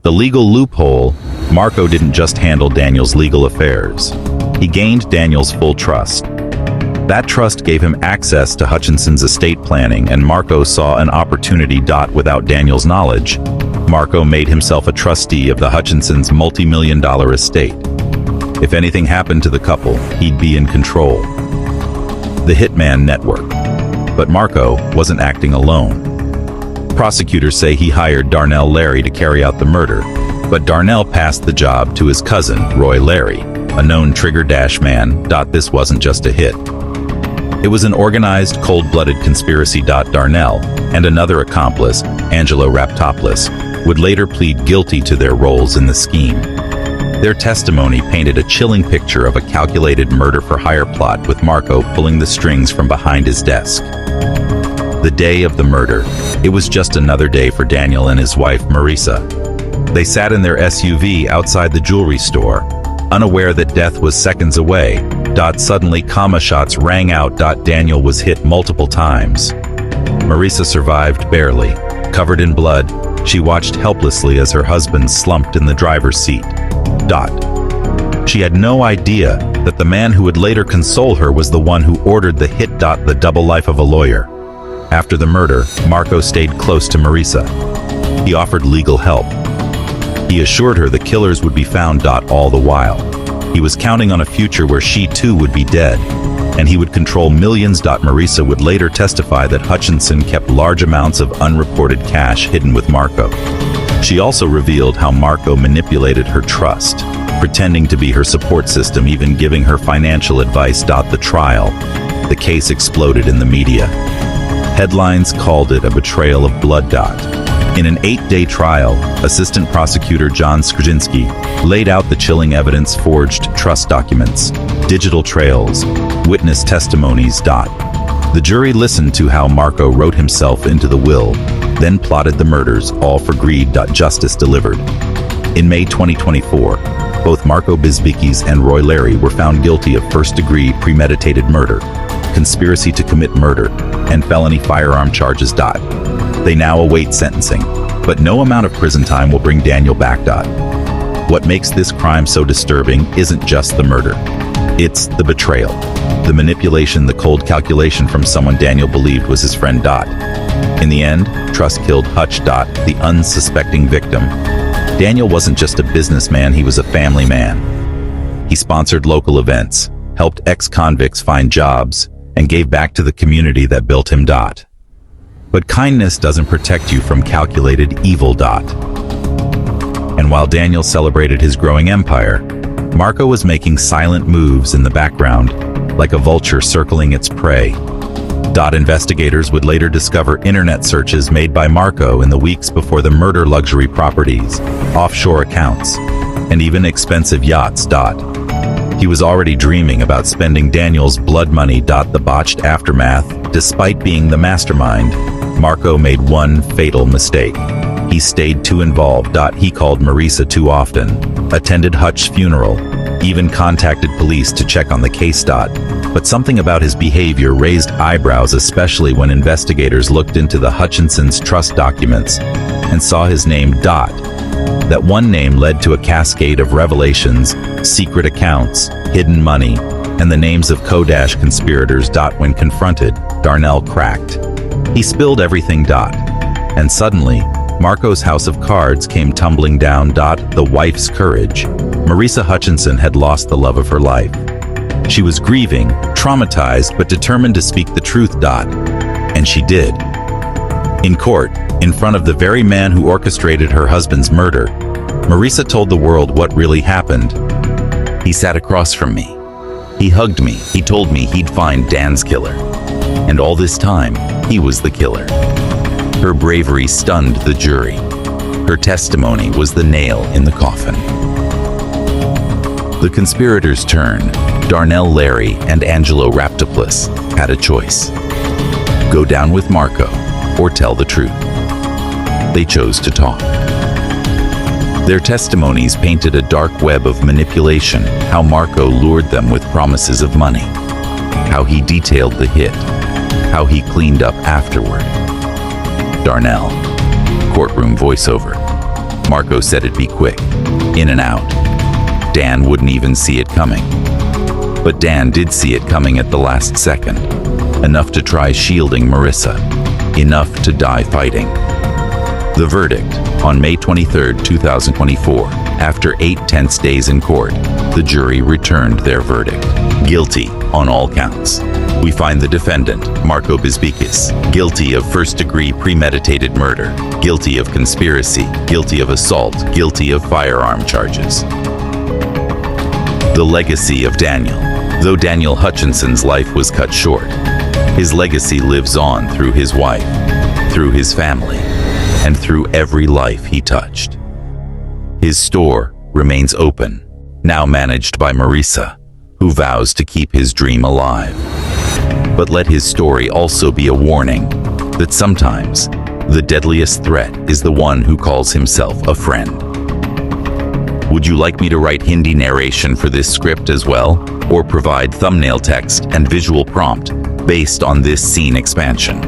The legal loophole: Marco didn't just handle Daniel's legal affairs. He gained Daniel's full trust. That trust gave him access to Hutchinson's estate planning, and Marco saw an opportunity. Without Daniel's knowledge, Marco made himself a trustee of the Hutchinsons' multi-million-dollar estate. If anything happened to the couple, he'd be in control. The Hitman Network. But Marco wasn't acting alone. Prosecutors say he hired Darnell Larry to carry out the murder, but Darnell passed the job to his cousin, Roy Larry, a known trigger-dash man. This wasn't just a hit. It was an organized, cold-blooded conspiracy. Darnell and another accomplice, Angelo Raptopoulos, would later plead guilty to their roles in the scheme. Their testimony painted a chilling picture of a calculated murder-for-hire plot, with Marco pulling the strings from behind his desk. The day of the murder, it was just another day for Daniel and his wife, Marisa. They sat in their SUV outside the jewelry store, unaware that death was seconds away. Suddenly, shots rang out. Daniel was hit multiple times. Marisa survived barely. Covered in blood, she watched helplessly as her husband slumped in the driver's seat. She had no idea that the man who would later console her was the one who ordered the hit. The double life of a lawyer. After the murder, Marco stayed close to Marisa. He offered legal help. He assured her the killers would be found. All the while, he was counting on a future where she too would be dead, and he would control millions. Marisa would later testify that Hutchinson kept large amounts of unreported cash hidden with Marco. She also revealed how Marco manipulated her trust, pretending to be her support system, even giving her financial advice. The trial. The case exploded in the media. Headlines called it a betrayal of blood. In an 8-day trial, Assistant Prosecutor John Skrzynski laid out the chilling evidence: forged trust documents, digital trails, witness testimonies. The jury listened to how Marco wrote himself into the will, then plotted the murders, all for greed. Justice delivered. In May 2024, both Marco Bisbikis and Roy Larry were found guilty of first-degree premeditated murder, conspiracy to commit murder, and felony firearm charges. They now await sentencing, but no amount of prison time will bring Daniel back. What makes this crime so disturbing isn't just the murder. It's the betrayal, the manipulation, the cold calculation from someone Daniel believed was his friend. In the end, trust killed Hutch. The unsuspecting victim. Daniel wasn't just a businessman, he was a family man. He sponsored local events, helped ex-convicts find jobs, and gave back to the community that built him. But kindness doesn't protect you from calculated evil. And while Daniel celebrated his growing empire, Marco was making silent moves in the background, like a vulture circling its prey. Investigators would later discover internet searches made by Marco in the weeks before the murder: luxury properties, offshore accounts, and even expensive yachts. He was already dreaming about spending Daniel's blood money. The botched aftermath. Despite being the mastermind, Marco made one fatal mistake. He stayed too involved. He called Marisa too often, attended Hutch's funeral, even contacted police to check on the case. But something about his behavior raised eyebrows, especially when investigators looked into the Hutchinsons' trust documents and saw his name. That one name led to a cascade of revelations: secret accounts, hidden money, and the names of conspirators. When confronted, Darnell cracked. He spilled everything. And suddenly, Marco's house of cards came tumbling down. The wife's courage. Marisa Hutchinson had lost the love of her life. She was grieving, traumatized, but determined to speak the truth. And she did. In court, in front of the very man who orchestrated her husband's murder, Marisa told the world what really happened. He sat across from me. He hugged me. He told me he'd find Dan's killer. And all this time, he was the killer. Her bravery stunned the jury. Her testimony was the nail in the coffin. The conspirators' turn. Darnell Larry and Angelo Raptopoulos had a choice: go down with Marco or tell the truth. They chose to talk. Their testimonies painted a dark web of manipulation: how Marco lured them with promises of money, how he detailed the hit, how he cleaned up afterward. Darnell, courtroom voiceover. Marco said it'd be quick, in and out. Dan wouldn't even see it coming. But Dan did see it coming at the last second. Enough to try shielding Marissa. Enough to die fighting. The verdict, on May 23, 2024, after 8 tense days in court, the jury returned their verdict. Guilty on all counts. We find the defendant, Marco Bisbikis, guilty of first-degree premeditated murder, guilty of conspiracy, guilty of assault, guilty of firearm charges. The legacy of Daniel. Though Daniel Hutchinson's life was cut short, his legacy lives on through his wife, through his family, and through every life he touched. His store remains open, now managed by Marissa, who vows to keep his dream alive. But let his story also be a warning that sometimes the deadliest threat is the one who calls himself a friend. Would you like me to write Hindi narration for this script as well, or provide thumbnail text and visual prompt based on this scene expansion?